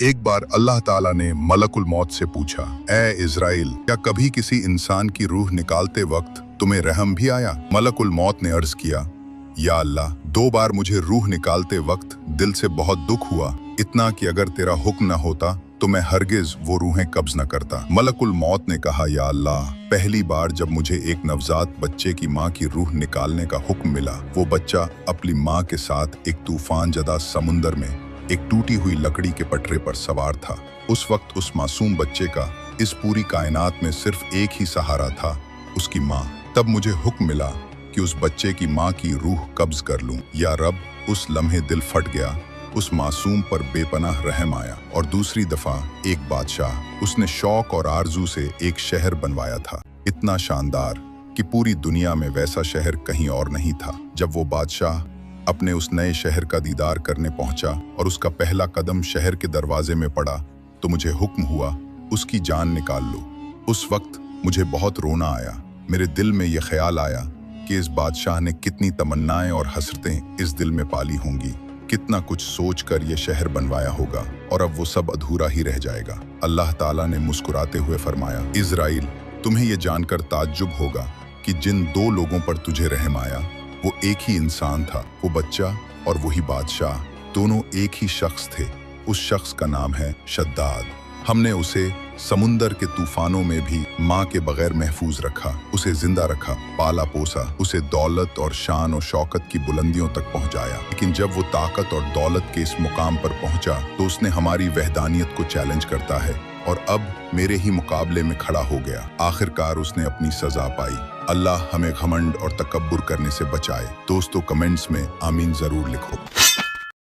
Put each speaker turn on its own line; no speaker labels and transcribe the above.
एक बार अल्लाह ताला ने मलकुल मौत से पूछा, ए इज़राइल, क्या कभी किसी इंसान की रूह निकालते वक्त तुम्हें रहम भी आया? मलकुल मौत ने अर्ज किया, या अल्लाह, 2 बार मुझे रूह निकालते वक्त दिल से बहुत दुख हुआ, इतना कि अगर तेरा हुक्म न होता तो मैं हरगिज वो रूहें कब्ज न करता। मलकुल मौत ने कहा, या अल्लाह, पहली बार जब मुझे एक नवजात बच्चे की माँ की रूह निकालने का हुक्म मिला, वो बच्चा अपनी माँ के साथ एक तूफान जदा समुंदर में एक टूटी हुई लकड़ी के पटरे पर सवार था। उस वक्त उस मासूम बच्चे का इस पूरी कायनात में सिर्फ एक ही सहारा था, उसकी माँ। तब मुझे हुक्म मिला कि उस बच्चे की माँ की रूह कब्ज कर लूं। या रब, उस लम्हे दिल फट गया, उस मासूम पर बेपनाह रहम आया। और दूसरी दफा एक बादशाह, उसने शौक और आरजू से एक शहर बनवाया था, इतना शानदार कि पूरी दुनिया में वैसा शहर कहीं और नहीं था। जब वो बादशाह अपने उस नए शहर का दीदार करने पहुंचा और उसका पहला कदम शहर के दरवाजे में पड़ा तो मुझे हुक्म हुआ, उसकी जान निकाल लो। उस वक्त मुझे बहुत रोना आया। मेरे दिल में ये ख्याल आया कि इस बादशाह ने कितनी तमन्नाएं और हसरतें इस दिल में पाली होंगी, कितना कुछ सोचकर ये शहर बनवाया होगा, और अब वो सब अधूरा ही रह जाएगा। अल्लाह ताला ने मुस्कुराते हुए फरमाया, इज़राइल, तुम्हें ये जानकर ताज्जुब होगा कि जिन 2 लोगों पर तुझे रहम आया वो एक ही इंसान था। वो बच्चा और वही बादशाह, दोनों एक ही शख्स थे। उस शख्स का नाम है शद्दाद। हमने उसे समुंदर के तूफानों में भी माँ के बगैर महफूज रखा, उसे जिंदा रखा, पाला पोसा, उसे दौलत और शान और शौकत की बुलंदियों तक पहुँचाया। लेकिन जब वो ताकत और दौलत के इस मुकाम पर पहुँचा तो उसने हमारी वहदानियत को चैलेंज करता है और अब मेरे ही मुकाबले में खड़ा हो गया। आखिरकार उसने अपनी सजा पाई। अल्लाह हमें घमंड और तकब्बुर करने से बचाए। दोस्तों, कमेंट्स में आमीन जरूर लिखो।